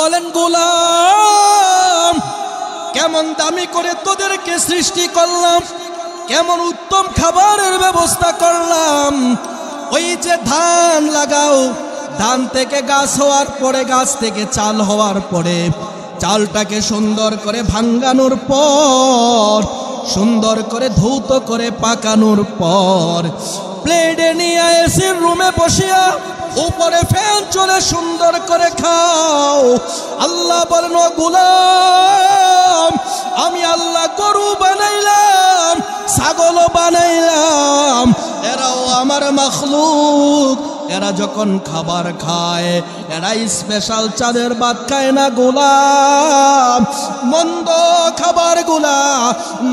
বলেন গোলাম কেমন দামি করে তোদেরকে সৃষ্টি করলাম, কেমন উত্তম খাবারের ব্যবস্থা করলাম। ওই যে ধান লাগাও, ধান থেকে গাছ হওয়ার পরে, গাছ থেকে চাল হওয়ার পরে, চালটাকে সুন্দর করে ভাঙ্গানোর পর, সুন্দর করে ধৌত করে পাকানোর পর, প্লেটে নিয়ে এসির রুমে বসিয়া উপরে ফ্যান চলে সুন্দর করে খাও। আল্লাহ বলেন ও গোলাম আমি আল্লাহ গরু বানাইলাম, ছাগল বানাইলাম, এরাও আমার মাখলুক। এরা যখন খাবার খায় এরা স্পেশাল চাঁদের ভাত খায় না গোলাম। মন্দ খাবার গুলা,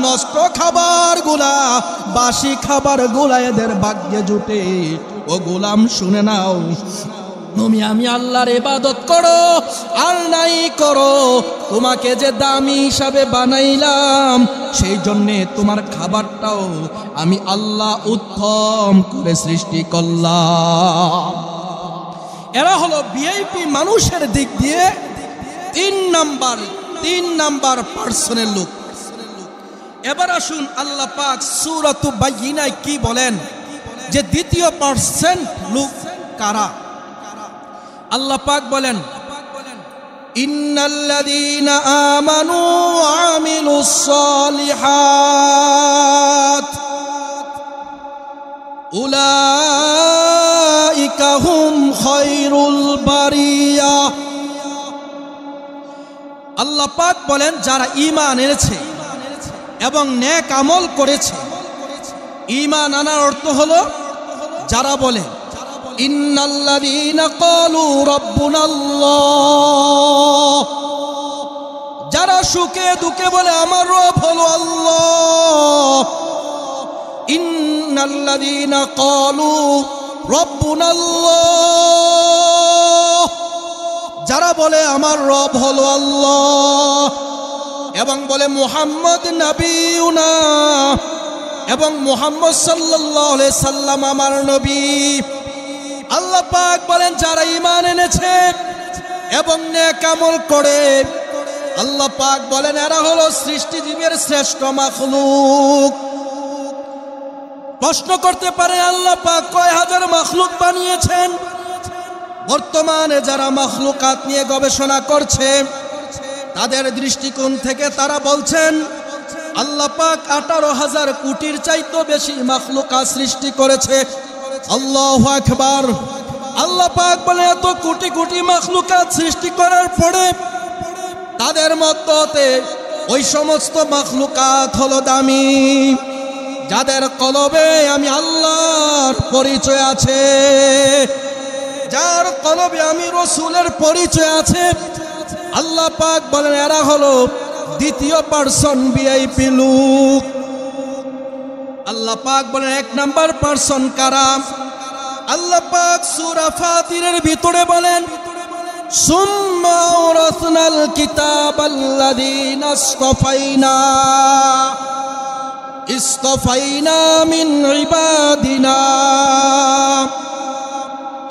নষ্ট খাবার গুলা, বাসি খাবার গুলা এদের ভাগ্যে জুটে। ও গোলাম শুনে নাও, তুমি আমি আল্লাহর ইবাদত করো আর নাই করো, তোমাকে যে দামি হিসাবে বানাইলাম সেই জন্যে তোমার খাবারটাও আমি আল্লাহ উত্তম করে সৃষ্টি করলাম। এরা হলো ভিআইপি মানুষের দিক দিয়ে তিন নাম্বার পার্সনের লোক। এবার আসুন আল্লাহ পাক সূরাতু বাইয়িনায় কি বলেন যে দ্বিতীয় পার্সেন্ট লোক কারা। আল্লাহ পাক বলেন ইন্নাল্লাযীনা আমানু ওয়া আমিলুস সালিহাত উলাইকা হুম খায়রুল বারিয়া। আল্লাহ পাক বলেন যারা ঈমান এনেছে এবং নেক আমল করেছে। ঈমান আনার অর্থ হলো যারা বলে ইন্নাল্লাযীনা ক্বালু রাব্বুনাল্লাহ, যারা সুখে দুঃখে বলে আমার রব হলো আল্লাহ। ইন্নাল্লাযীনা ক্বালু রাব্বুনাল্লাহ, যারা বলে আমার রব হলো আল্লাহ এবং বলে মুহাম্মদ নবিয়ুনা এবং মুহাম্মদ সাল্লাল্লাহু আলাইহি সাল্লাম আমার নবী। আল্লাহ পাক বলেন যারা ঈমান এনেছে এবং নেক আমল করে, আল্লাহ পাক বলেন এরা হলো সৃষ্টিজীবের শ্রেষ্ঠ মাখলুক। প্রশ্ন করতে পারে আল্লাহ পাক কয় হাজার মাখলুক বানিয়েছেন? বর্তমানে যারা মাখলুকাত নিয়ে গবেষণা করছে তাদের দৃষ্টিকোণ থেকে তারা বলছেন আল্লাহ পাক 18,000 কোটির চাইতে বেশি মাখলুকাত সৃষ্টি করেছে। আল্লাহু আকবার। আল্লাহ পাক বলে এত কোটি কোটি মাখলুকাত সৃষ্টি করার পরে তাদের মধ্যে ওই সমস্ত মাখলুকাত হলো দামি যাদের কলবে আমি আল্লাহর পরিচয় আছে, যার কলবে আমি রাসূলের পরিচয় আছে। আল্লাহ পাক বলেন এরা হলো দ্বিতীয় পার্সন ভিআইপি লোক। আল্লাহ পাক বলেন এক নাম্বার পার্সন কারা? আল্লাহ পাক সূরা ফাতিরের ভিতরে বলেন সুম্মা আওরাসনাল কিতাবাল্লাযীনা ইসতাফাইনা মিন ইবাদিনা।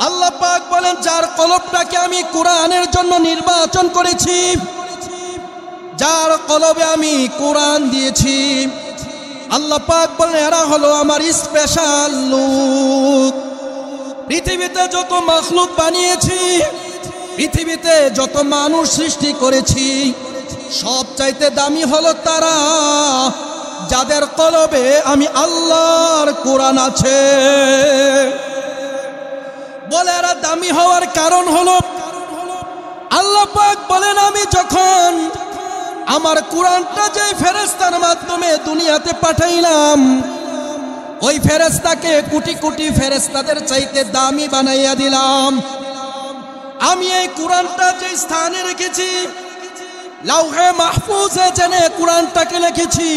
আল্লাহ পাক বলেন যার কলবটাকে আমি কোরআনের জন্য নির্বাচন করেছি, যার কলবে আমি কোরআন দিয়েছি, আল্লাহ পাক বলেন এরা হলো আমার স্পেশাল লোক। পৃথিবীতে যত মাখলুক বানিয়েছি, পৃথিবীতে যত মানুষ সৃষ্টি করেছি, সবচাইতে দামি হলো তারা যাদের কলবে আমি আল্লাহর কোরআন আছে। বলে এরা দামি হওয়ার কারণ হলো আল্লাহ পাক বলেন আমি যখন আমার কোরআনটা যে ফেরেশতার মাধ্যমে দুনিয়াতে পাঠাইলাম, ওই ফেরেশতাকে কোটি কোটি ফেরেশতাদের চাইতে দামি বানাইয়া দিলাম। আমি এই কোরআনটা যে স্থানে রেখেছি, লাউহে মাহফুজে জেনে কোরআনটাকে লিখেছি,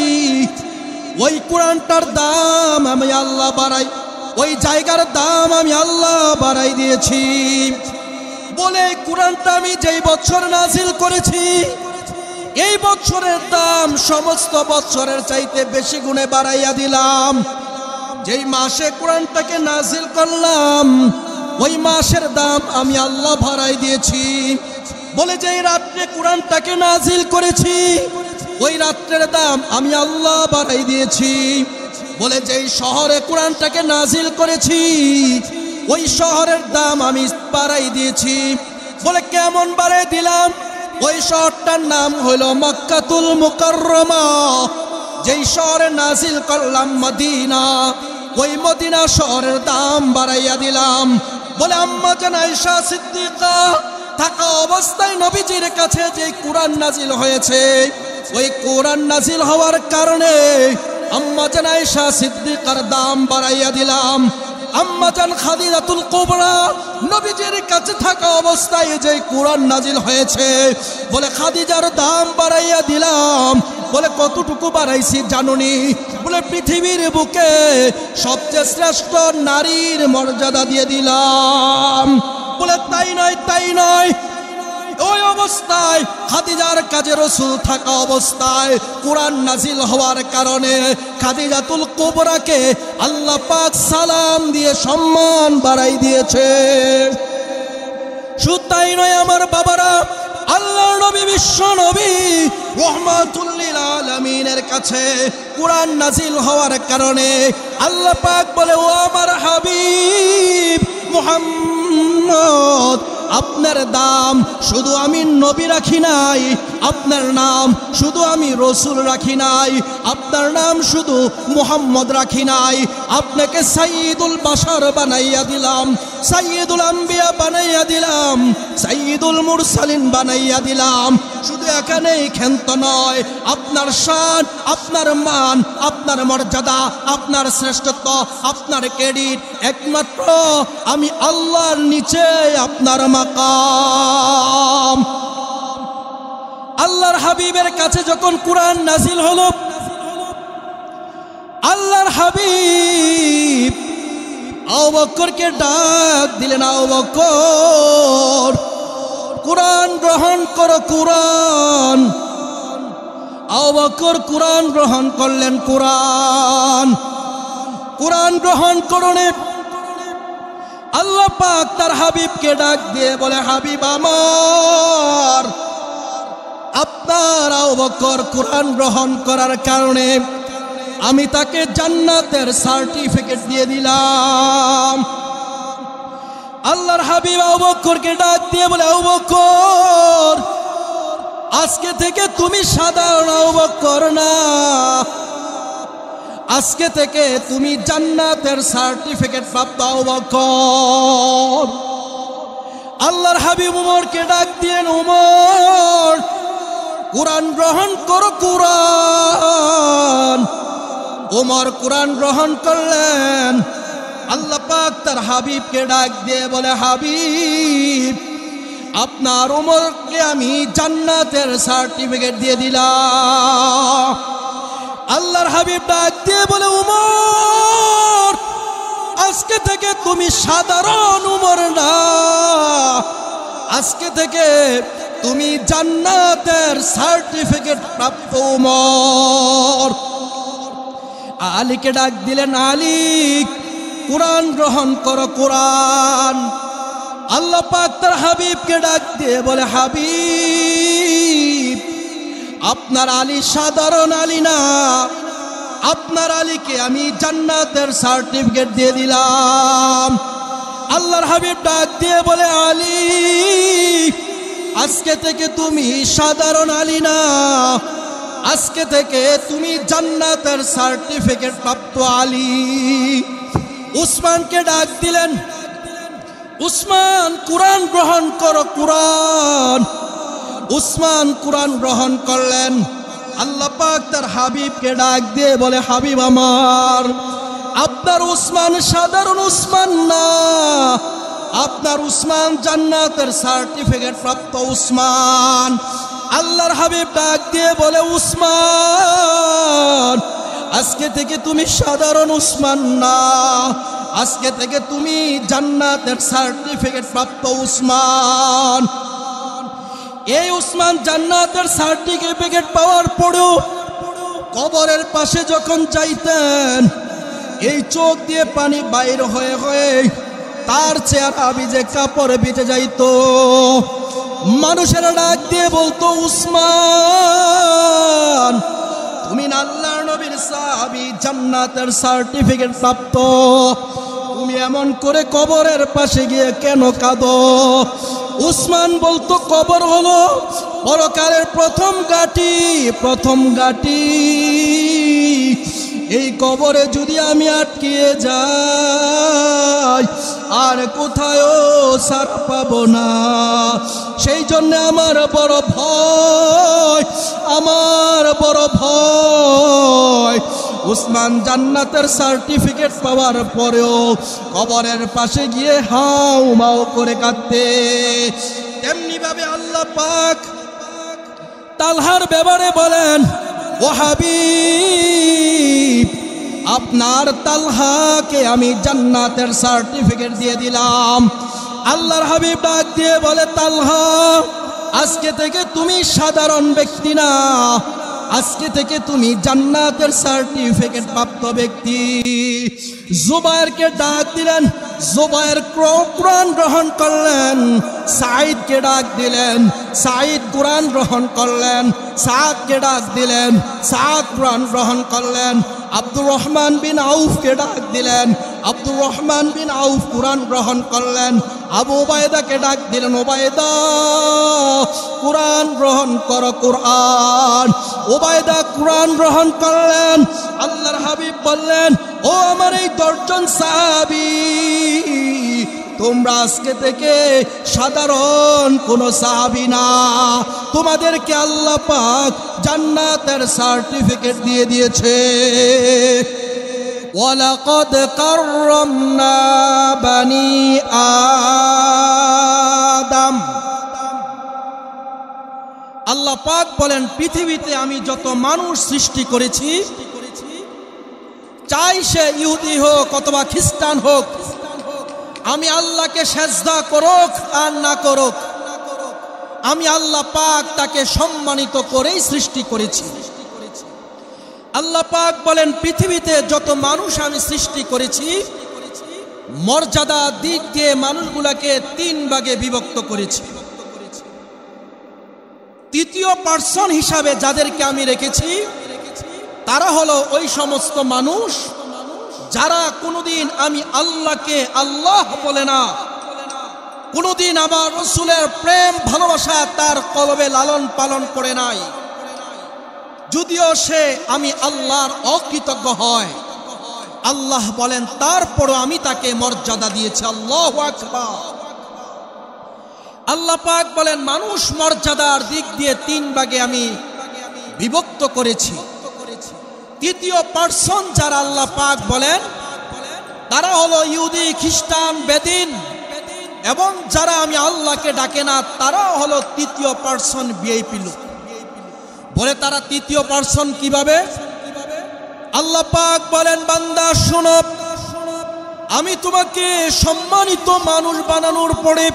ওই কোরআনটার দাম আমি আল্লাহ বাড়াই, ওই জায়গার দাম আমি আল্লাহ বাড়াই দিয়েছি। বলে এই কোরআনটা আমি যেই বছর নাজিল করেছি, এই বছরের দাম সমস্ত বছরের চাইতে বেশি গুণে বাড়াইয়া দিলাম। যেই মাসে কোরআনটাকে নাজিল করলাম, ওই মাসের দাম আমি আল্লাহ বাড়াই দিয়েছি। বলে যে এই রাত্রে কোরআনটাকে নাজিল করেছি, ওই রাত্রের দাম আমি আল্লাহ বাড়াই দিয়েছি। বলে যে এই শহরে কোরআনটাকে নাজিল করেছি, ওই শহরের দাম আমি বাড়াই দিয়েছি। বলে কেমন বাড়াই দিলাম? ওই শহরটার নাম হলো মক্কাতুল মুকাররমা। যেই শহরে নাজিল করলাম মদিনা, ওই মদিনা শহরের দাম বাড়াইয়া দিলাম। বলে আম্মা জান আয়েশা সিদ্দিকা থাকা অবস্থায় নবীজির কাছে যে কোরআন নাজিল হয়েছে, ওই কোরআন নাজিল হওয়ার কারণে আম্মা জান আয়েশা সিদ্দিকার দাম বাড়াইয়া দিলাম। আম্মা জান খাদিজাতুল কুবরা নবীজির কাছে থাকা অবস্থায় যে কোরআন নাজিল হয়েছে, বলে খাদিজার দাম বাড়াইয়া দিলাম। বলে কতটুকু বাড়াইছি জানুনি? বলে পৃথিবীর বুকে সবচেয়ে শ্রেষ্ঠ নারীর মর্যাদা দিয়ে দিলাম। বলে তাই নয়, তাই নয়, ওই অবস্থায় খাদিজার কাছে রাসূল থাকা অবস্থায় কোরআন নাজিল হওয়ার কারণে খাদিজাতুল কুবরাকে আল্লাহ পাক সালাম দিয়ে সম্মান বাড়াই দিয়েছে। শুধু তাই নয় আমার বাবারা, আল্লাহর নবী বিশ্ব নবী রাহমাতুল লিল আলামিনের কাছে কোরআন নাজিল হওয়ার কারণে আল্লাহ পাক বলে, ও আমার হাবিব মুহাম্মদ, আপনার দাম শুধু আমি নবী রাখি নাই, আপনার নাম শুধু আমি রসুল রাখি নাই, আপনার নাম শুধু মুহাম্মদ রাখি নাই, আপনাকে সাইয়্যিদুল বাশার বানাইয়া দিলাম, সাইয়্যিদুল আম্বিয়া বানাইয়া দিলাম, সাইয়্যিদুল মুরসালিন বানাইয়া দিলাম। শুধু এখানেই ক্ষান্ত নয়, আপনার শান, আপনার মান, আপনার মর্যাদা, আপনার শ্রেষ্ঠত্ব, আপনার ক্রেডিট একমাত্র আমি আল্লাহর নিচে আপনার মাকাম। আল্লাহর হাবিবের কাছে যখন কোরআন নাজিল হলো, আল্লাহর হাবিব আবু বকরকে ডাক দিলেন, আবু বকর কোরআন গ্রহণ করো, কোরআন। আবু বকর কোরআন গ্রহণ করলেন। কোরআন গ্রহণ করনে আল্লাহ পাক তার হাবিবকে ডাক দিয়ে বলে, হাবিব আমার, আপনার আবু বকর কোরআন গ্রহণ করার কারণে আমি তাকে জান্নাতের সার্টিফিকেট দিয়ে দিলাম। আল্লাহর হাবিব আবু বকরকে ডাক দিয়ে বলে, আবু বকর, আজকে থেকে তুমি সাধারণ আবু বকর না, আজকে থেকে তুমি জান্নাতের সার্টিফিকেট প্রাপ্ত আবু বকর। আল্লাহর হাবিব উমরকে ডাক দিলেন, উমর কোরআন গ্রহণ করো, কোরআন। উমর কোরআন গ্রহণ করলেন। আল্লাহ পাক তার হাবিবকে ডাক দিয়ে বলে, হাবিব, আপনার উমরকে আমি জান্নাতের সার্টিফিকেট দিয়ে দিলাম। আল্লাহর হাবিব ডাক দিয়ে বলে, উমর, আজকে থেকে তুমি সাধারণ উমর না, আজকে থেকে তুমি জান্নাতের সার্টিফিকেট প্রাপ্ত উমর। আলীকে ডাক দিলেন, আলী কোরআন গ্রহণ করো, কোরআন। আল্লাহ পাক তার হাবিবকে ডাক দিয়ে বলে, হাবিব, আপনার আলী সাধারণ আলী না, আপনার আলীকে আমি জান্নাতের সার্টিফিকেট দিয়ে দিলাম। আল্লাহর হাবিব ডাক দিয়ে বলে, আলী, আজকে থেকে তুমি সাধারণ আলী না, আজকে থেকে তুমি জান্নাতের সার্টিফিকেট প্রাপ্ত আলী। উসমানকে ডাক দিলেন, উসমান কোরআন গ্রহণ করো, কোরআন। উসমান কোরআন গ্রহণ করলেন। আল্লাহ পাক তার হাবিবকে ডাক দিয়ে বলে, হাবিব আমার, আপনার উসমান সাধারণ উসমান না, আপনার উসমান জান্নাতের সার্টিফিকেট প্রাপ্ত উসমান। আল্লাহর হাবিব ডাক দিয়ে বলে, উসমান, আজকে থেকে তুমি সাধারণ উসমান না, আজকে থেকে তুমি জান্নাতের সার্টিফিকেট প্রাপ্ত উসমান। এই উসমান জান্নাতের সার্টিফিকেট পাওয়ার পরেও কবরের পাশে যখন যাইতেন, এই চোখ দিয়ে পানি বাইর হয়ে হয়ে তার চেহারা ভিজে, কাপড় ভিজে যাইত। মানুষেরা ডাক দিয়ে বলতো, উসমান তুমি না আল্লাহর নবীর সাহাবী, জান্নাতের সার্টিফিকেট প্রাপ্ত, তুমি এমন করে কবরের পাশে গিয়ে কেন কাঁদো? উসমান বলতো, কবর হলো পরকালের প্রথম ঘাঁটি। এই কবরে যদি আমি আটকিয়ে যাই আর কোথায়ও ছাড়া পাবো না। সেই জন্য আমার বড় ভয়। উসমান জান্নাতের সার্টিফিকেট পাওয়ার পরেও কবরের পাশে গিয়ে হাউ মাউ করে কাঁদতে। তেমনি ভাবে আল্লাহ পাক তালহার ব্যাপারে বলেন, ও হাবিব, আপনার তালহাকে আমি জান্নাতের সার্টিফিকেট দিয়ে দিলাম। আল্লাহর হাবিব ডাক দিয়ে বলে, তালহা আজকে থেকে তুমি সাধারণ ব্যক্তি না, আজকে থেকে তুমি জান্নাতের সার্টিফিকেট প্রাপ্ত ব্যক্তি। জুবায়েরকে ডাক দিলেন, জুবায়ের কোরআন গ্রহণ করলেন। সাঈদকে ডাক দিলেন, সাঈদ কোরআন গ্রহণ করলেন। সাদকে ডাক দিলেন, সাদ কোরআন গ্রহণ করলেন। আব্দুর রহমান বিন আউফকে ডাক দিলেন, আব্দুর রহমান বিন আউফ কোরআন গ্রহণ করলেন। আবু উবায়দাকে ডাক দিলেন, উবায়দা কোরআন গ্রহণ করো। উবায়দা কোরআন গ্রহণ করলেন। আল্লাহর হাবিব বললেন, ও আমার এই 10 জন সাহাবী, তোমরা আজকে থেকে সাধারণ কোন সাহাবী না, তোমাদেরকে আল্লাহ পাক জান্নাতের সার্টিফিকেট দিয়ে দিয়েছে। ওয়ালাকাদ কাররামনা বানি আদম। আল্লাহ পাক বলেন, পৃথিবীতে আমি যত মানুষ সৃষ্টি করেছি, চাই সে ইহুদি হোক অথবা খ্রিস্টান হোক, আমি আল্লাহকে সেজদা করুক আর না করুক, আমি আল্লাহ পাক তাকে সম্মানিত করেই সৃষ্টি করেছি। আল্লাহ পাক বলেন, পৃথিবীতে যত মানুষ আমি সৃষ্টি করেছি, মর্যাদা দিক দিয়ে মানুষগুলাকে 3 ভাগে বিভক্ত করেছি। তৃতীয় পার্সন হিসাবে যাদেরকে আমি রেখেছি, তারা হলো ওই সমস্ত মানুষ যারা কোনোদিন আমি আল্লাহকে আল্লাহ বলে না, কোনোদিন আমার রাসূলের প্রেম ভালোবাসা তার কলবে লালন পালন করে নাই। যদিও সে আমি আল্লাহর অকৃতজ্ঞ হয়, আল্লাহ বলেন তারপরও আমি তাকে মর্যাদা দিয়েছি। আল্লাহু আকবার। আল্লাহ পাক বলেন, মানুষ মর্যাদার দিক দিয়ে 3 ভাগে আমি বিভক্ত করেছি। তৃতীয় পার্সন যারা আল্লাহ পাক বলেন, তারা হলো ইহুদি, খ্রিস্টান, বেদিন, এবং যারা আমি আল্লাহকে ডাকে না, তারা হলো তৃতীয় পার্সন ভিআইপি লোক। বলে তারা তৃতীয় পার্সন কিভাবে? আল্লাহ পাক বলেন, বান্দা শোনো, আমি তোমাকে সম্মানিত মানুষ বানানোর পরে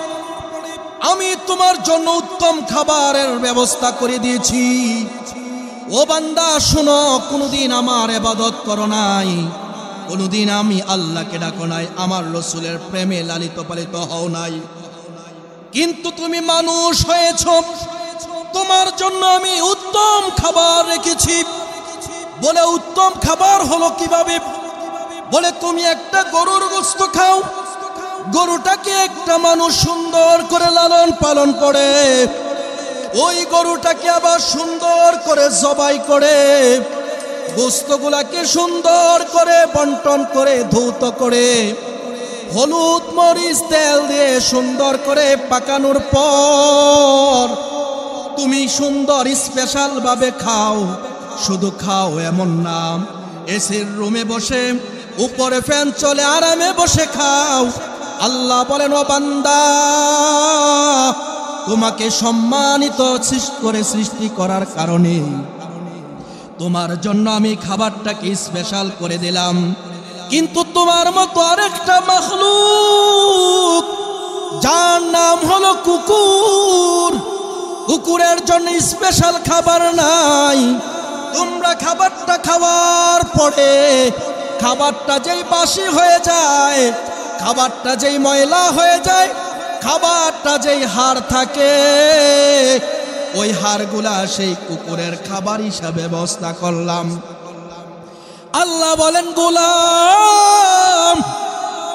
আমি তোমার জন্য উত্তম খাবারের ব্যবস্থা করে দিয়েছি। ও বান্দা শোনো, কোনোদিন আমার ইবাদত করো নাই, কোনোদিন আমি আল্লাহকে ডাকো নাই, আমার রাসূলের প্রেমে লালিত পালিত হও নাই, কিন্তু তুমি মানুষ হয়েছো, তোমার জন্য আমি উত্তম খাবার রেখেছি। বলে উত্তম খাবার হলো কিভাবে? বলে তুমি একটা গরুর গোশত খাও, গরুটাকে একটা মানুষ সুন্দর করে লালন পালন করে, ওই গরুটাকে আবার সুন্দর করে জবাই করে, গোশতগুলাকে সুন্দর করে বন্টন করে ধৌত করে, হলুদ মরিচ তেল দিয়ে সুন্দর করে পাকানোর পর তুমি সুন্দর স্পেশাল ভাবে খাও। শুধু খাও এমন না, এসির রুমে বসে, উপরে ফ্যান চলে, আরামে বসে খাও। আল্লাহ বলেন, ও বান্দা, তোমাকে সম্মানিত করে সৃষ্টি করার কারণে তোমার জন্য আমি খাবারটাকে স্পেশাল করে দিলাম। কিন্তু তোমার মতো আরেকটা মাখলুক, যার নাম হলো কুকুর, কুকুরের জন্য স্পেশাল খাবার নাই। তোমরা খাবারটা খাওয়ার পরে খাবারটা যেই বাসি হয়ে যায়, খাবারটা যেই ময়লা হয়ে যায়, খাবারটা যেই হাড় থাকে ওই হাড়গুলা সেই কুকুরের খাবার হিসাবে ব্যবস্থা করলাম। আল্লাহ বলেন, গোলাম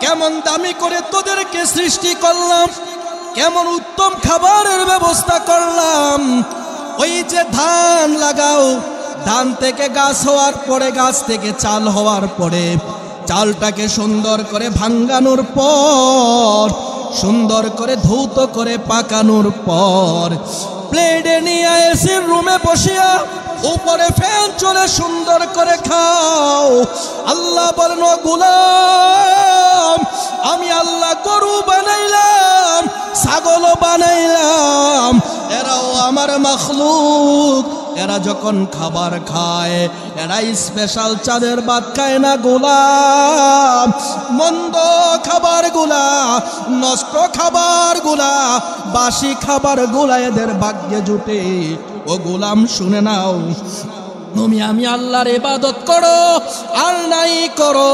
কেমন দামি করে তোদেরকে সৃষ্টি করলাম, কেমন উত্তম খাবারের ব্যবস্থা করলাম। ওই যে ধান লাগাও, ধান থেকে গাছ হওয়ার পরে, গাছ থেকে চাল হওয়ার পরে, চালটাকে সুন্দর করে ভাঙ্গানোর পর, সুন্দর করে ধৌত করে পাকানোর পর, প্লেটে নিয়ে এসির রুমে বসিয়া উপরে ফ্যান চলে সুন্দর করে খাও। আল্লাহ বলেন, ও গোলাম আমি আল্লাহ গরু বানাইলাম, ছাগলও বানাইলাম, এরাও আমার মাখলুক। এরা যখন খাবার খায় এরা স্পেশাল চাঁদের ভাত খায় না গোলাম। মন্দ খাবারগুলা, নষ্ট খাবারগুলা, বাসি খাবারগুলা এদের ভাগ্যে জুটে। ও গোলাম শুনে নাও, তুমি আমি আল্লাহর ইবাদত করো আর নাই করো,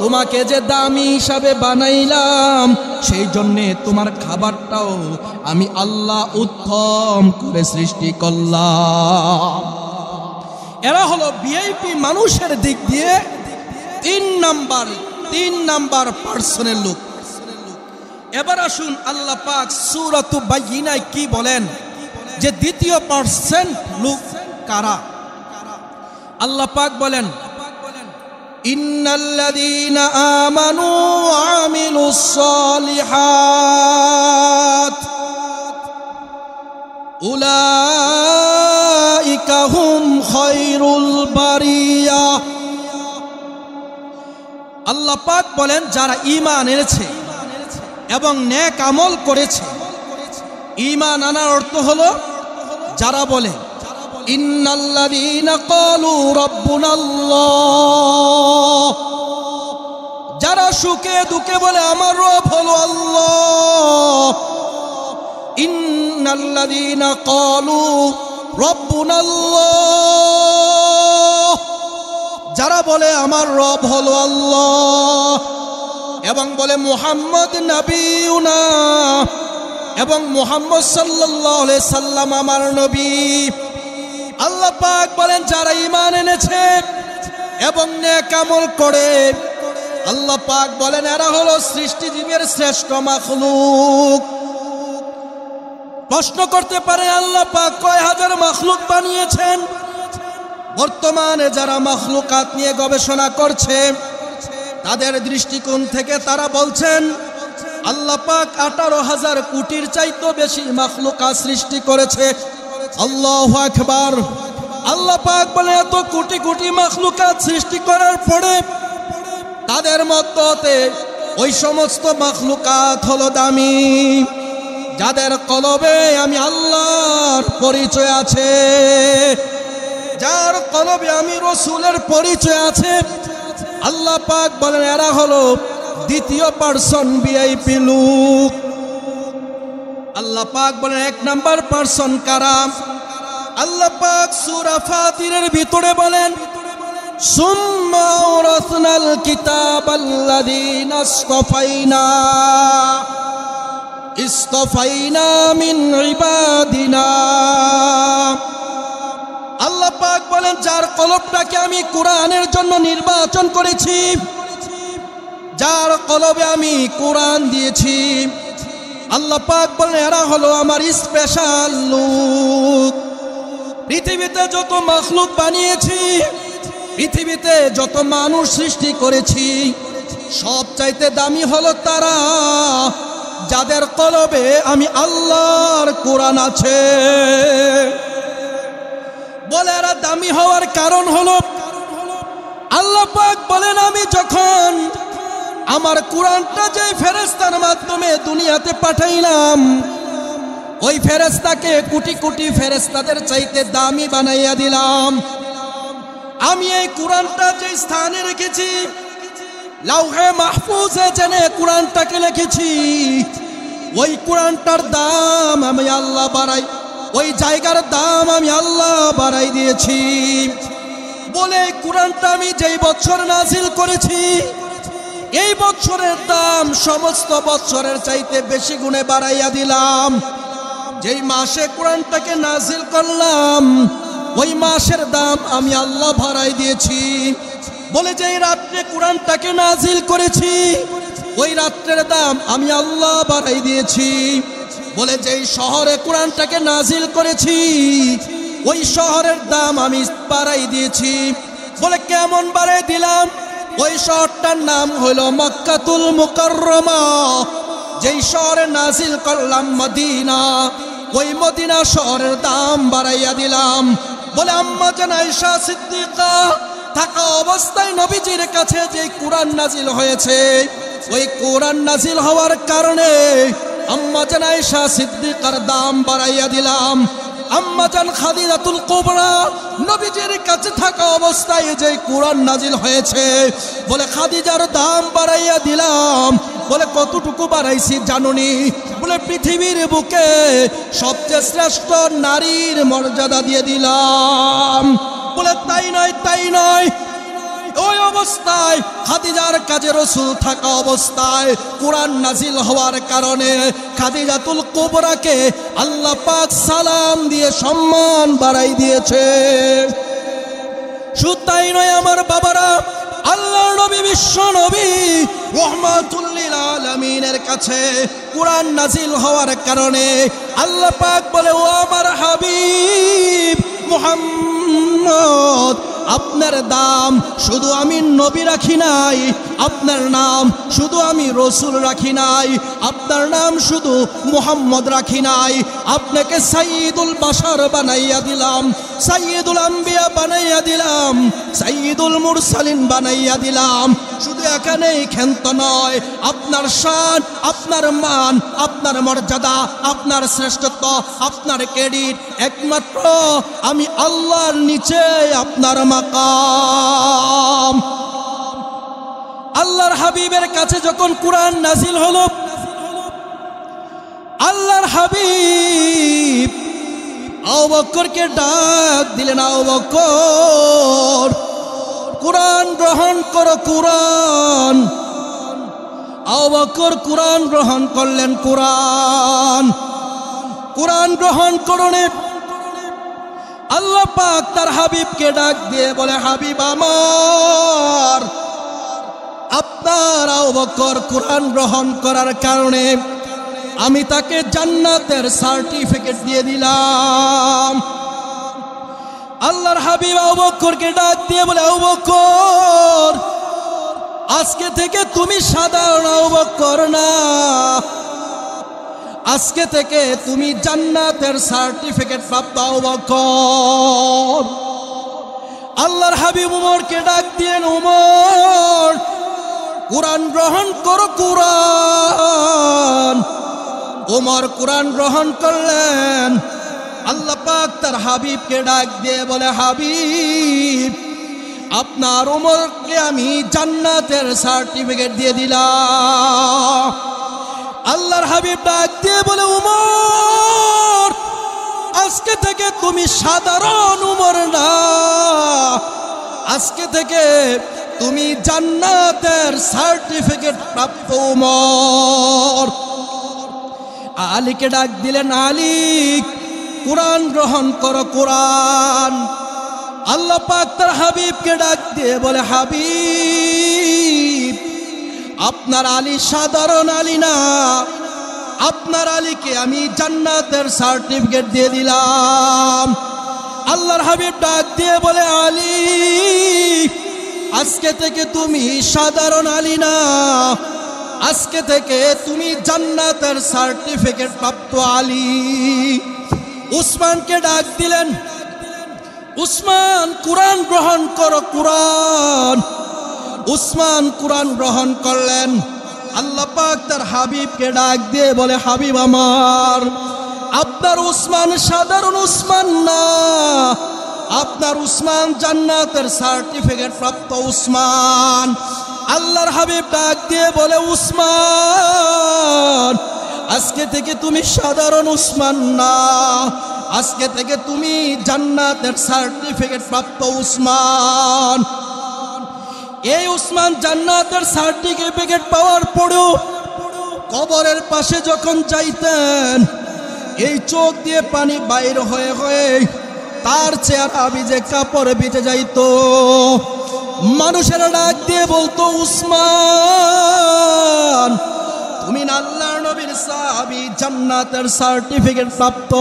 তোমাকে যে দামি হিসাবে বানাইলাম সেই জন্যে তোমার খাবারটাও আমি আল্লাহ উত্তম করে সৃষ্টি করলাম। এরা হলো ভিআইপি মানুষের দিক দিয়ে তিন নাম্বার পার্সনের লোক। এবার আসুন আল্লাহ পাক সূরাতুল বাইয়িনায় কি বলেন যে দ্বিতীয় পার্সেন্ট লোক কারা। আল্লাহ পাক বলেন, ইন্নাল্লাযীনা আমানু ওয়া আমিলুস সালিহাত উলাইকা হুম খায়রুল বারিয়া। আল্লাহ পাক বলেন, যারা ঈমান এনেছে এবং নেক আমল করেছে। ঈমান আনার অর্থ হলো যারা বলে ইন্নাল্লাযীনা ক্বালু রাব্বুনাল্লাহ, যারা সুখে দুঃখে বলে আমার রব হলো আল্লাহ। ইন্নাল্লাযীনা ক্বালু রাব্বুনাল্লাহ, যারা বলে আমার রব হলো আল্লাহ এবং বলে মুহাম্মদ নবিয়ুনা, এবং মুহাম্মদ সাল্লাল্লাহু আলাইহি সাল্লাম আমার নবী। আল্লাহ পাক বলেন, যারা ঈমান এনেছে এবং নেক আমল করে, আল্লাহ পাক বলেন এরা হলো সৃষ্টিজীবের শ্রেষ্ঠ মাখলুক। প্রশ্ন করতে পারে আল্লাহ পাক কয় হাজার মাখলুক বানিয়েছেন? বর্তমানে যারা মাখলুকাত নিয়ে গবেষণা করছে তাদের দৃষ্টিকোণ থেকে তারা বলছেন আল্লাহ পাক 18,000 কোটির চাইতে বেশি মাখলুকাত সৃষ্টি করেছে। আল্লাহু আকবার। আল্লাহ পাক বলে এত কোটি কোটি মাখলুকাত সৃষ্টি করার পরে তাদের মধ্যে ওই সমস্ত মাখলুকাত হলো দামি, যাদের কলবে আমি আল্লাহর পরিচয় আছে, যার কলবে আমি রাসূলের পরিচয় আছে। আল্লাহ পাক বলেন এরা হলো দ্বিতীয় পার্সন ভিআইপি লোক। আল্লাহ পাক বলেন এক নাম্বার পার্সন কারা? আল্লাহ পাক সূরা ফাতিরের ভিতরে বলেন, সুম্মা আওরাসনাল কিতাবাল্লাযীনা ইসতাফাইনা মিন ইবাদিনা। আল্লাহ পাক বলেন যার কলবটাকে আমি কোরআনের জন্য নির্বাচন করেছি, যার কলবে আমি কোরআন দিয়েছি, আল্লাহ পাক বলেন এরা হলো আমার স্পেশাল লোক। পৃথিবীতে যত মাখলুক বানিয়েছি, পৃথিবীতে যত মানুষ সৃষ্টি করেছি, সব চাইতে দামি হলো তারা যাদের কলবে আমি আল্লাহর কোরআন আছে। বলে এরা দামি হওয়ার কারণ হলো আল্লাহ পাক বলেন আমি যখন আমার কোরআনটা যে ফেরেশতার মাধ্যমে দুনিয়াতে পাঠাইলাম, ওই ফেরেশতাকে কোটি কোটি ফেরেশতাদের চাইতে দামি বানাইয়া দিলাম। আমি এই কোরআনটা যে স্থানে রেখেছি, লাউহে মাহফুজে জেনে কোরআনটাকে লিখেছি, ওই কোরআনটার দাম আমি আল্লাহ বাড়াই, ওই জায়গার দাম আমি আল্লাহ বাড়াই দিয়েছি। বলে কোরআনটা আমি যেই বছর নাজিল করেছি, এই বছরের দাম সমস্ত বছরের চাইতে বেশি গুণে বাড়াইয়া দিলাম। যেই মাসে কোরআনটাকে নাজিল করলাম ওই মাসের দাম আমি আল্লাহ বাড়াই দিয়েছি। বলে যেই রাত্রে কোরআনটাকে নাজিল করেছি ওই রাত্রের দাম আমি আল্লাহ বাড়াই দিয়েছি। বলে যেই শহরে কোরআনটাকে নাজিল করেছি ওই শহরের দাম আমি বাড়াই দিয়েছি। বলে কেমন বাড়াই দিলাম? ওই শহরটার নাম হলো মক্কাতুল মুকাররমা। যেই শহরে নাজিল করলাম মদিনা ওই মদিনা শহরের দাম বাড়াইয়া দিলাম। বলে আম্মা জান আয়েশা সিদ্দিকা থাকা অবস্থায় নবীজির কাছে যে কোরআন নাজিল হয়েছে ওই কোরআন নাজিল হওয়ার কারণে আম্মা জান আয়েশা সিদ্দিকার দাম বাড়াইয়া দিলাম। আম্মা জান খাদিজাতুল কুবরা নবীজির কাছে থাকা অবস্থায় যে কোরআন নাজিল হয়েছে বলে খাদিজার দাম বাড়াইয়া দিলাম। বলে কতটুকু বাড়াইছি জানুনি? বলে পৃথিবীর বুকে সবচেয়ে শ্রেষ্ঠ নারীর মর্যাদা দিয়ে দিলাম। বলে তাই নয়, তাই নয়, ওই অবস্থায় খাদিজার কাছে রাসূল থাকা অবস্থায় কোরআন নাজিল হওয়ার কারণে খাদিজাতুল কুবরাকে আল্লাহ পাক সালাম দিয়ে সম্মান বাড়াই দিয়েছে। শুধু তাই নয় আমার বাবারা, আল্লাহর নবী বিশ্ব নবী রাহমাতুল লিল আলামিনের কাছে কোরআন নাজিল হওয়ার কারণে আল্লাহ পাক বলে ও আমার হাবিব মুহাম্মদ আপনার দাম শুধু আমি নবী রাখি নাই, আপনার নাম শুধু আমি রসুল রাখি নাই, আপনার নাম শুধু মুহাম্মদ রাখি নাই, আপনাকে সাইয়্যিদুল বাশার বানাইয়া দিলাম, সাইয়্যিদুল আম্বিয়া বানাইয়া দিলাম, সাইয়্যিদুল মুরসালিন বানাইয়া দিলাম। শুধু এখানেই ক্ষান্ত নয়, আপনার শান, আপনার মান, আপনার মর্যাদা, আপনার শ্রেষ্ঠত্ব, আপনার ক্রেডিট একমাত্র আমি আল্লাহর নিচে আপনার মাকাম। আল্লাহর হাবিবের কাছে যখন কোরআন নাজিল হলো আল্লাহর হাবিব আবু বকরকে ডাক দিলেন, আবু বকর কোরআন গ্রহণ করো কোরআন। আবু বকর কোরআন গ্রহণ করলেন। কোরআন গ্রহণ করনে আল্লাহ পাক তার হাবিবকে ডাক দিয়ে বলে হাবিব আমার, আপনার আবু বকর কোরআন গ্রহণ করার কারণে আমি তাকে জান্নাতের সার্টিফিকেট দিয়ে দিলাম। আল্লাহর হাবিব আবু বকরকে ডাক দিয়ে বলে আবু বকর আজকে থেকে তুমি সাধারণ আবু বকর না, আজকে থেকে তুমি জান্নাতের সার্টিফিকেট প্রাপ্ত আবু বকর। আল্লাহর হাবিব উমরকে ডাক দিয়ে উমর কোরআন গ্রহণ করো কোরআন। উমর কোরআন গ্রহণ করলেন। আল্লাহ পাক তার হাবিবকে ডাক দিয়ে বলে হাবিব আপনার উমরকে আমি জান্নাতের সার্টিফিকেট দিয়ে দিলাম। আল্লাহর হাবিব ডাক দিয়ে বলে উমর আজকে থেকে তুমি সাধারণ উমর না, আজকে থেকে তুমি জান্নাতের সার্টিফিকেট প্রাপ্ত উমর। আলীকে ডাক দিলেন, আলী কোরআন গ্রহণ করো কোরআন। আল্লাহ পাক তার হাবিবকে ডাক দিয়ে বলে হাবিব আপনার আলী সাধারণ আলী না, আপনার আলীকে আমি জান্নাতের সার্টিফিকেট দিয়ে দিলাম। আল্লাহর হাবিব ডাক দিয়ে বলে আলী আজকে থেকে তুমি সাধারণ আলী না, আজকে থেকে তুমি জান্নাতের সার্টিফিকেট প্রাপ্ত আলী। উসমানকে ডাক দিলেন, উসমান কোরআন গ্রহণ করো কোরআন। উসমান কোরআন গ্রহণ করলেন। আল্লাহ পাক তার হাবিবকে ডাক দিয়ে বলে হাবিব আমার, আপনার উসমান সাধারণ উসমান না, আপনার উসমান জান্নাতের সার্টিফিকেট প্রাপ্ত উসমান। আল্লাহর হাবিব ডাক দিয়ে বলে উসমান আজকে থেকে তুমি সাধারণ উসমান না, আজকে থেকে তুমি জান্নাতের সার্টিফিকেট প্রাপ্ত উসমান। এই উসমান জান্নাতের সার্টিফিকেট পাওয়ার পরেও কবরের পাশে যখন যাইতেন এই চোখ দিয়ে পানি বাইর হয়ে হয়ে তার চেহারা ভিজে কাপড় ভিজে যাইত। মানুষেরা ডাক দিয়ে বলতো, উসমান তুমি না আল্লাহর নবীর সাহাবী, জান্নাতের সার্টিফিকেট প্রাপ্ত,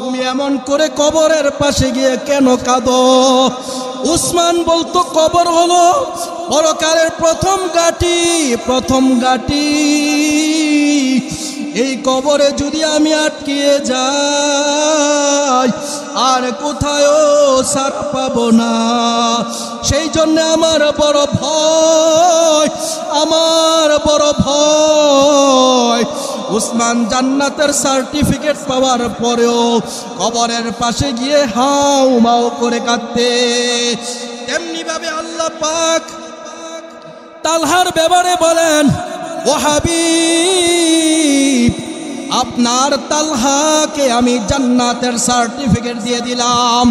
তুমি এমন করে কবরের পাশে গিয়ে কেন কাঁদো? উসমান বলতো, কবর হলো পরকালের প্রথম ঘাঁটি। এই কবরে যদি আমি আটকিয়ে যাই আর কোথায়ও সারা পাবো না। সেই জন্য আমার বড় ভয়। উসমান জান্নাতের সার্টিফিকেট পাওয়ার পরেও কবরের পাশে গিয়ে হাউ মাউ করে কাঁদতে। তেমনি ভাবে আল্লাহ পাক তালহার ব্যাপারে বলেন, ও হাবিব, আপনার তালহাকে আমি জান্নাতের সার্টিফিকেট দিয়ে দিলাম।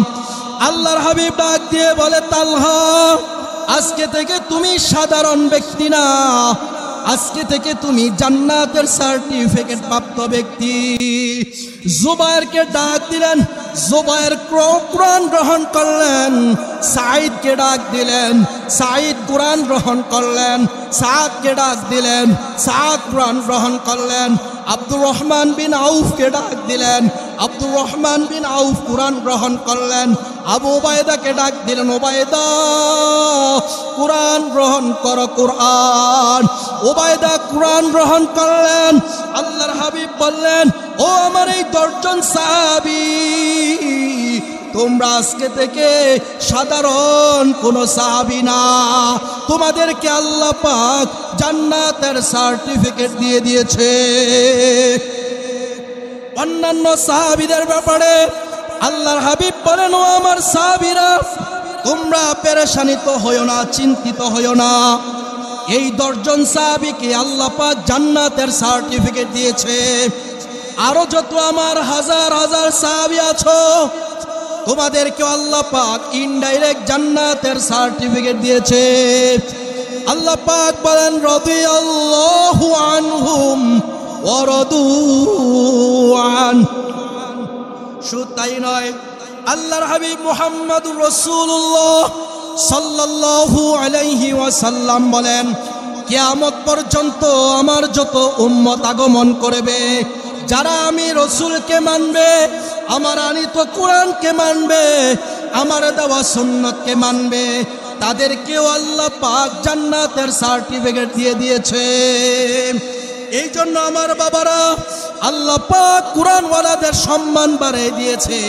আল্লাহর হাবিব ডাক দিয়ে বলে, তালহা আজকে থেকে তুমি সাধারণ ব্যক্তি না, আজকে থেকে তুমি জান্নাতের সার্টিফিকেট প্রাপ্ত ব্যক্তি। জুবায়েরকে ডাক দিলেন, জুবায়ের কোরআন গ্রহণ করলেন। সাঈদকে ডাক দিলেন, সাঈদ কোরআন গ্রহণ করলেন। সাদকে ডাক দিলেন, সাদ কোরআন গ্রহণ করলেন। আব্দুর রহমান বিন আউফকে ডাক দিলেন, আব্দুর রহমান বিন আউফ কোরআন গ্রহণ করলেন। আবু উবায়দাকে ডাক দিলেন, উবায়দা কোরআন গ্রহণ করো। কোরআন উবায়দা কোরআন গ্রহণ করলেন। আল্লাহর হাবিব বললেন, ও আমার এই 10 জন সাহাবী, তোমরা আজকে থেকে সাধারণ কোন সাহাবী না, তোমাদেরকে আল্লাহ পাক জান্নাতের সার্টিফিকেট দিয়ে দিয়েছে। অন্যান্য সাহাবীদের ব্যাপারে আল্লাহর হাবিব বলেন, ও আমার সাহাবীরা, তোমরা পেরেশানিত হইও না, চিন্তিত হইও না। এই 10 জন সাহাবীকে আল্লাহ পাক জান্নাতের সার্টিফিকেট দিয়েছে। আরো যত আমার হাজার হাজার সাহাবী আছো, তোমাদেরকে আল্লাহ পাক ইনডাইরেক্ট জান্নাতের সার্টিফিকেট দিয়েছে। আল্লাহ পাক বলেন, রাদিয়াল্লাহু আনহুম ওয়া রাদু আন। শুধু তাই নয়, আল্লাহর হাবিব মুহাম্মদুর রাসূলুল্লাহ সাল্লাল্লাহু আলাইহি ওয়াসাল্লাম বলেন, কিয়ামত পর্যন্ত আমার যত উম্মত আগমন করবে, যারা আমি রসুলকে মানবে, আমার আনিত কোরআনকে মানবে, আমার দেওয়া সুন্নতকে মানবে, তাদেরকেও আল্লাহ পাক জান্নাতের সার্টিফিকেট দিয়ে দিয়েছে। এই জন্য আমার বাবারা, আল্লাহ পাক কোরআনওয়ালাদের সম্মান বাড়িয়ে দিয়েছে।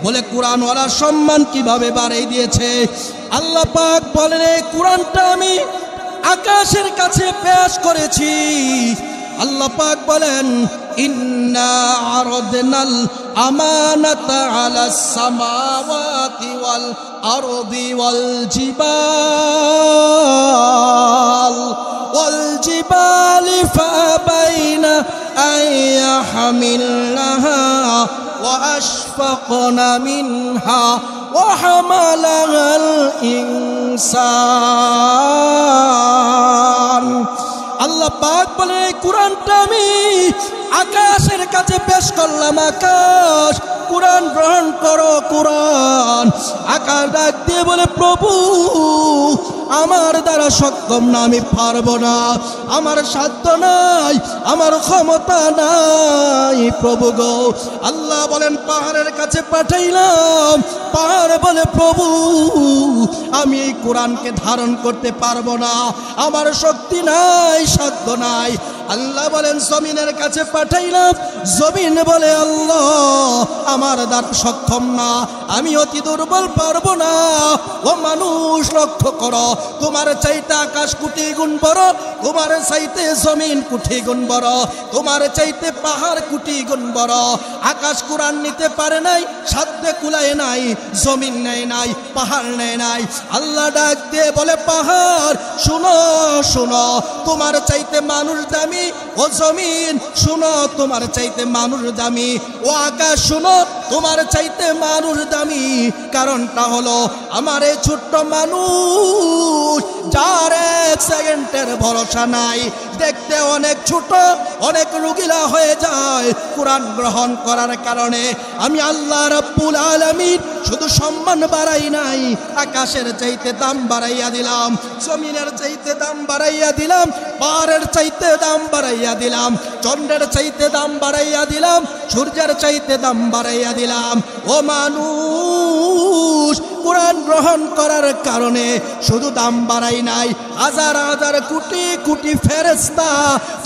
বলে কোরআনওয়ালার সম্মান কিভাবে বাড়িয়ে দিয়েছে? আল্লাহ পাক বলেন, এই কোরআনটা আমি আকাশের কাছে পেশ করেছি। আল্লাহ পাক বলেন, ইন্না আরাদনাল আমানাতা আলাস সামাওয়াতি ওয়াল আরদি ওয়াল জিবালি ফাবাইনা আইয়াহমিলনাহা ওয়া আশফাকনা মিনহা ওয়া হামালাহাল ইনসান। আল্লাহ পাক বলে, এই কোরআনটা আমি আকাশের কাছে পেশ করলাম। আকাশ কোরআন গ্রহণ করো। কোরআন আকাশ ডাক দিয়ে বলে, প্রভু আমার দ্বারা সক্ষম না, আমি পারবো না, আমার সাধ্য নাই, আমার ক্ষমতা নাই প্রভু গো। আল্লাহ বলেন, পাহাড়ের কাছে পাঠাইলাম। পাহাড় বলে, প্রভু আমি এই কোরআনকে ধারণ করতে পারবো না, আমার শক্তি নাই, সাধ্য নাই। আল্লাহ বলেন, জমিনের কাছে পাঠাইলাম। জমিন বলে, আল্লাহ আমার দ্বারা সক্ষম না, আমি অতি দুর্বল, পারবো না। ও মানুষ, লক্ষ্য করো, তোমার চাইতে আকাশ কোটি গুণ বড়, তোমার চাইতে জমিন কোটি গুণ বড়, তোমার চাইতে পাহাড় কোটি গুণ বড়। আকাশ কোরআন নিতে পারে নাই, সাধ্যে কুলায় নাই, জমিন নেয় নাই, পাহাড় নেয় নাই। আল্লাহ ডাক দিয়ে বলে, পাহাড় শুনো, শুনো, তোমার চাইতে মানুষ দামি। ও জমিন শুনো, তোমার চাইতে মানুষ দামি। ও আকাশ শুনো, তোমার চাইতে মানুষ দামি। কারণটা হলো আমার এই ছোট্ট মানুষ, যার এক সেকেন্ডের ভরসা নাই, দেখতে অনেক ছোট, অনেক রোগীলা হয়ে যায়। কোরআন গ্রহণ করার কারণে আমি আল্লাহ রাব্বুল আলামিন শুধু সম্মান বাড়াই নাই, আকাশের চাইতে দাম বাড়াইয়া দিলাম, জমিনের চাইতে দাম বাড়াইয়া দিলাম, পাহাড়ের চাইতে দাম বাড়াইয়া দিলাম, চন্দ্রের চাইতে দাম বাড়াইয়া দিলাম, সূর্যের চাইতে দাম বাড়াইয়া দিলাম। ও মানুষ, কোরআন গ্রহণ করার কারণে শুধু দাম বাড়াই নাই, হাজার হাজার কোটি কোটি ফেরেশতা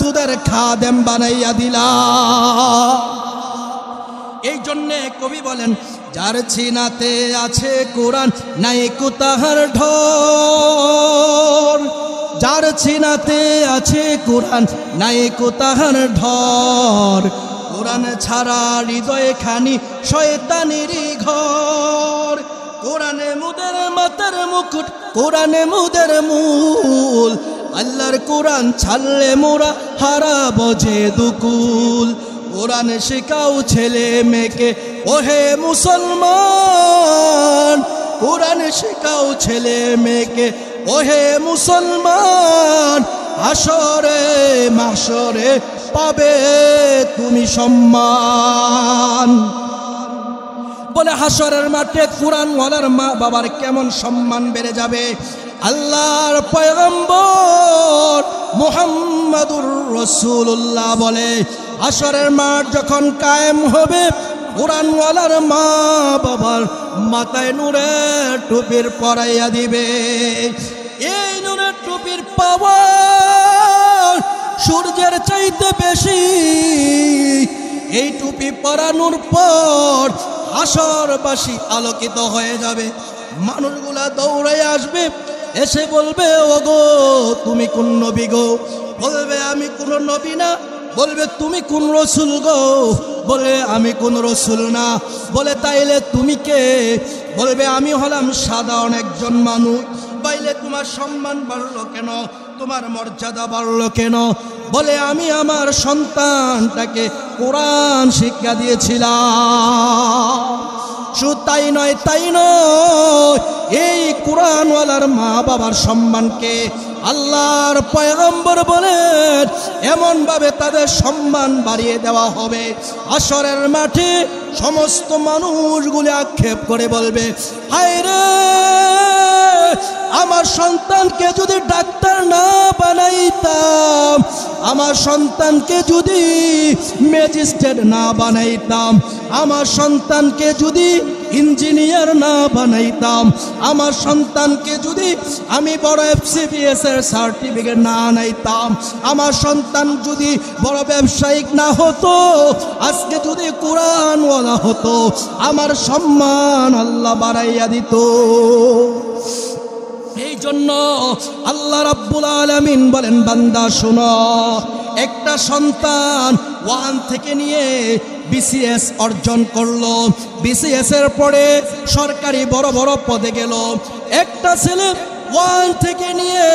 তোদের খাদেম বানাইয়া দিলাম। এই জন্যে কবি বলেন, যার ছিনাতে আছে কোরআন নাই কো তাহার ঢর, যার ছিনাতে আছে কোরআন নাই কো তাহার ঢর। কোরআন ছাড়া হৃদয় খানি শয়তানেরই ঘর। কোরআনে মুদের মাথার মুকুট, কোরআনে মুদের মূল, আল্লাহর কোরআন ছাড়লে মোরা হারাবো যে দুকুল। কোরআন শেখাও ছেলে মেয়েকে ওহে মুসলমান, কোরআন শেখাও ছেলে মেয়েকে ওহে মুসলমান। হাসরে মাসরে পাবে তুমি সম্মান। বলে হাসরের মাঠে কোরআনওয়ালার মা বাবার কেমন সম্মান বেড়ে যাবে। আল্লাহর পয়গম্বর মুহাম্মাদুর রাসূলুল্লাহ বলে, হাসরের মাঠ যখন কায়েম হবে, কোরআনওয়ালার মা বাবার মাথায় নূরের টুপির পরাইয়া দিবে। এই নূরের টুপির পাওয়ার সূর্যের চাইতে বেশি। এই টুপি পরানোর পর হাসরবাসী আলোকিত হয়ে যাবে। মানুষগুলা দৌড়াই আসবে, এসে বলবে, ওগো তুমি কোন নবী গো? বলবে আমি কোন নবী না। বলবে তুমি কোন রসুল গো? বলে আমি কোন রসুল না। বলে তাইলে তুমি কে? বলবে আমি হলাম সাধারণ একজন মানুষ। বাইলে তোমার সম্মান বাড়লো কেন? তোমার মর্যাদা বাড়লো কেন? বলে আমি আমার সন্তানটাকে কোরআন শিক্ষা দিয়েছিলাম। শুধু তাই নয়, তাই নয়, এই কোরআনওয়ালার মা বাবার সম্মানকে আল্লাহর পয়গম্বর বলেন এমন ভাবে তাদের সম্মান বাড়িয়ে দেওয়া হবে। হাসরের মাঠে সমস্ত মানুষগুলি আক্ষেপ করে বলবে, হায় রে, আমার সন্তানকে যদি ডাক্তার না বানাইতাম, আমার সন্তানকে যদি ম্যাজিস্ট্রেট না বানাইতাম, আমার সন্তানকে যদি ইঞ্জিনিয়ার না বানাইতাম, আমার সন্তানকে যদি আমি বড় FCPS এর সার্টিফিকেট না আনাইতাম, আমার সন্তান যদি বড় ব্যবসায়িক না হতো, আজকে যদি কোরআনওয়ালা হতো, আমার সম্মান আল্লাহ বাড়াইয়া দিত। এই জন্য আল্লাহ রাব্বুল আলামিন বলেন, বান্দা শোনো, একটা সন্তান 1 থেকে নিয়ে BCS অর্জন করলো, BCS এর পরে সরকারি বড় বড় পদে গেল। একটা ছেলে 1 থেকে নিয়ে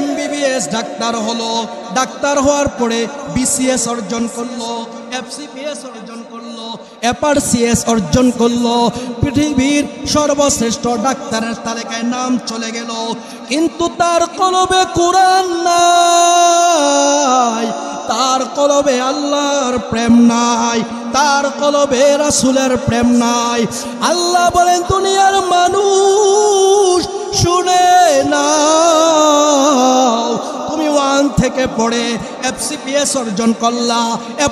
MBBS ডাক্তার হলো, ডাক্তার হওয়ার পরে BCS অর্জন করলো, FCPS অর্জন করলো, FRCS অর্জন করলো, পৃথিবীর সর্বশ্রেষ্ঠ ডাক্তারের তালিকায় নাম চলে গেল। কিন্তু তার কলবে কোরআন নাই, তার কলবে আল্লাহর প্রেম নাই, তার কলবে রাসূলের প্রেম নাই। আল্লাহ বলেন, দুনিয়ার মানুষ শুনে নাও, তুমি 1 থেকে পড়ে FCPS অর্জন করলা,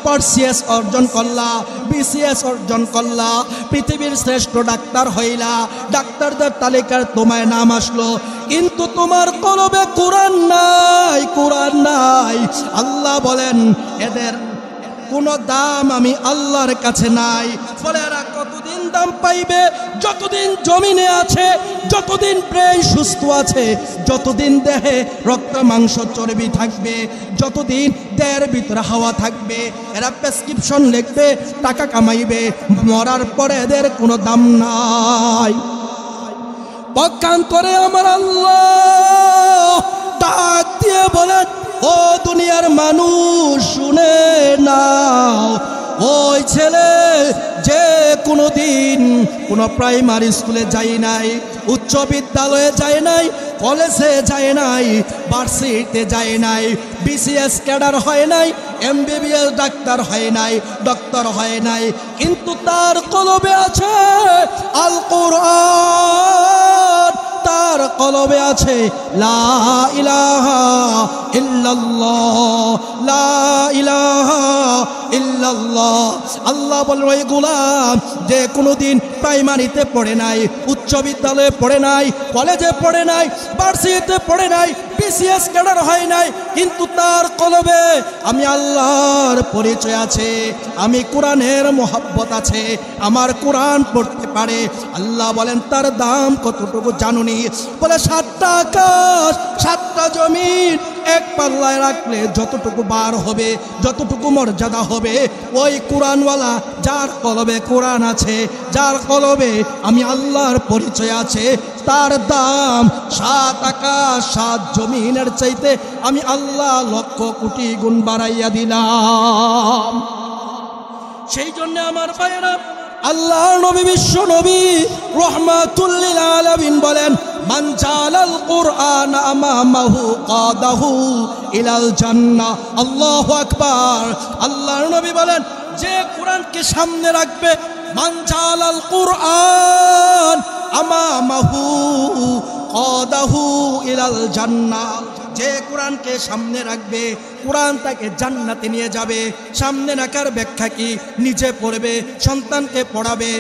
FRCS অর্জন করলা, BCS অর্জন করলা, পৃথিবীর শ্রেষ্ঠ ডাক্তার হইলা, ডাক্তারদের তালিকার তোমায় নাম আসলো, কিন্তু তোমার কলবে কোরআন নাই, কোরআন নাই। আল্লাহ বলেন, এদের কোনো দাম আমি আল্লাহর কাছে নাই। বলে এরা কতদিন দাম পাইবে? যতদিন জমিনে আছে, যতদিন ব্রেন সুস্থ আছে, যতদিন দেহে রক্ত মাংস চর্বি থাকবে, যতদিন দেহের ভিতরে হাওয়া থাকবে, এরা প্রেসক্রিপশন লিখবে, টাকা কামাইবে। মরার পরে এদের কোনো দাম নাই। পক্ষান্তরে আমার আল্লাহ ডাক দিয়ে বলেন, ও দুনিয়ার মানুষ শুনে নাও, ওই ছেলে যে কোনো দিন কোনো প্রাইমারি স্কুলে যাই নাই, উচ্চ বিদ্যালয়ে যাই নাই, কলেজে যায় নাই, ভার্সিটিতে যায় নাই, বিসিএস ক্যাডার হয় নাই, এমবিবিএস ডাক্তার হয় নাই, ডক্টর হয় নাই, কিন্তু তার কলবে আছে আল কোরআন, তার কলবে আছে লা ইলাহা ইল্লাল্লাহ, লা ইলাহা ইল্লাল্লাহ। আল্লাহ বলেন ওই গোলাম যে কোনোদিন প্রাইমারিতে পড়ে নাই, উচ্চ বিদ্যালয়ে পড়ে নাই, কলেজে পড়ে নাই, ভার্সিটিতে পড়ে নাই, বিসিএস ক্যাডার হয় নাই, কিন্তু তার কলবে আমি আল্লাহর পরিচয় আছে, আমি কোরআনের মোহাব্বত আছে, আমার কোরআন পড়তে পারে। আল্লাহ বলেন তার দাম কতটুকু জানুনি? বলে 7টা আকাশ 7টা জমিন এক পাল্লায় রাখলে যতটুকু বার হবে, যতটুকু মর্যাদা হবে, ওই কোরআনওয়ালা যার কলবে কোরআন আছে, যার কলবে আমি আল্লাহর পরিচয় আছে, তার দাম 7 আকাশ 7 জমিনের চাইতে আমি আল্লাহ লক্ষ কোটি গুণ বাড়াইয়া দিলাম। সেই জন্য আমার ভাইয়েরা, আল্লাহর নবী বিশ্ব নবী রাহমাতুল লিল আলামিন বলেন মান জালাল কুরআন আমামাহু কাদাহু ইলাল জান্নাহ। আল্লাহু আকবার। আল্লাহর নবী বলেন যে কোরআনকে সামনে রাখবে, মান জালাল কুরআন আমামাহু কাদাহু ইলাল জান্নাহ, যে কোরআনকে সামনে রাখবে কোরআন তাকে জান্নাতে নিয়ে যাবে। সামনে রাখার ব্যাখ্যা কি? নিজে পড়বে, সন্তানকে পড়াবে,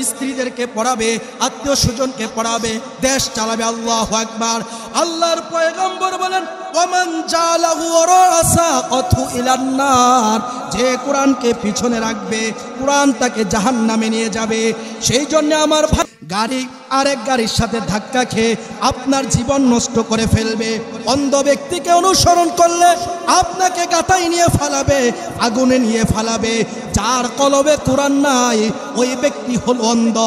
স্ত্রীদেরকে পড়াবে, আত্মীয় স্বজনকে পড়াবে, দেশ চালাবে। আল্লাহু আকবার। আল্লাহর পয়গম্বর বলেন ওমান জালাহু রাসাকাতু ইলান নার, যে কোরআনকে পিছনে রাখবে কোরআন তাকে জাহান্নামে নিয়ে যাবে। সেই জন্য আমার ভাই, গাড়ি আরেক গাড়ির সাথে ধাক্কা খেয়ে আপনার জীবন নষ্ট করে ফেলবে। অন্ধ ব্যক্তিকে অনুসরণ করলে আপনাকে গাতায় নিয়ে ফালাবে, আগুনে নিয়ে ফালাবে। যার কলবে কোরআন নাই ওই ব্যক্তি হল অন্ধ।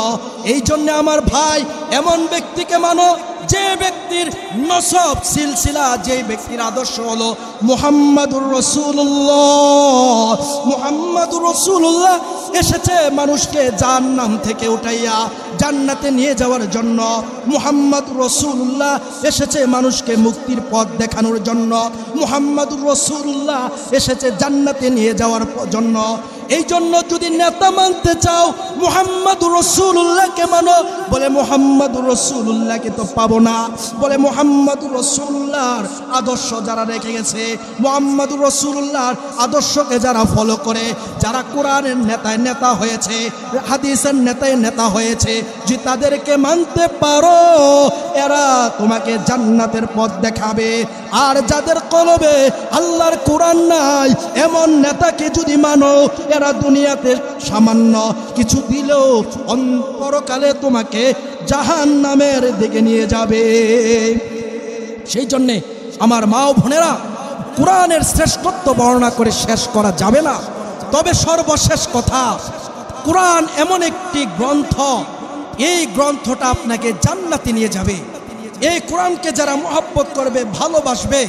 এই জন্য আমার ভাই, এমন ব্যক্তিকে মানো যে ব্যক্তির নসব সিলসিলা, যে ব্যক্তির আদর্শ হলো মুহাম্মাদুর রাসূলুল্লাহ। মুহাম্মাদুর রাসূলুল্লাহ এসেছে মানুষকে জাহান্নাম থেকে উঠাইয়া জান্নাতে নিয়ে যাওয়ার জন্য। মুহাম্মাদুর রাসূলুল্লাহ এসেছে মানুষকে মুক্তির পথ দেখানোর জন্য। মুহাম্মাদুর রাসূলুল্লাহ এসেছে জান্নাতে নিয়ে যাওয়ার জন্য। এই জন্য যদি নেতা মানতে চাও মুহাম্মাদুর রাসূলুল্লাহকে মানো। বলে মুহাম্মাদুর রাসূলুল্লাহকে তো পাবো না। বলে মুহাম্মাদুর রাসূলুল্লাহর আদর্শ যারা রেখে গেছে, মুহাম্মাদুর রাসূলুল্লাহর আদর্শকে যারা ফলো করে, যারা কোরআনের নেতায় নেতা হয়েছে, হাদিসের নেতায় নেতা হয়েছে, যে তাদেরকে মানতে পারো এরা তোমাকে জান্নাতের পথ দেখাবে। আর যাদের কলবে আল্লাহর কোরআন নাই এমন নেতাকে যদি মানো, এরা দুনিয়াতে সামান্য কিছু দিলেও পরকালে তোমাকে জাহান্নামের দিকে নিয়ে যাবে। সেই জন্যে আমার মা ও বোনেরা, কোরআনের শ্রেষ্ঠত্ব বর্ণনা করে শেষ করা যাবে না। তবে সর্বশেষ কথা, কোরআন এমন একটি গ্রন্থ, এই গ্রন্থটা আপনাকে জান্নাতে নিয়ে যাবে। এই কোরআনকে যারা মহব্বত করবে, ভালোবাসবে,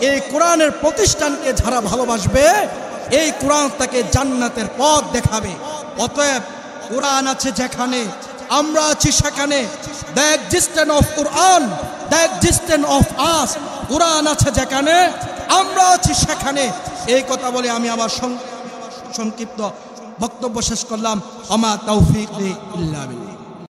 এই কোরআনের প্রতিষ্ঠানকে যারা ভালোবাসবে, এই কোরআন তাকে জান্নাতের পথ দেখাবে। অতএব কোরআন আছে যেখানে, আমরা আছি সেখানে। The existence of Quran, the existence of us. কোরআন আছে যেখানে, আমরা আছি সেখানে। এই কথা বলে আমি আমার সংক্ষিপ্ত বক্তব্য শেষ করলাম। আমা তাওফীক ইল্লা বিল্লাহ।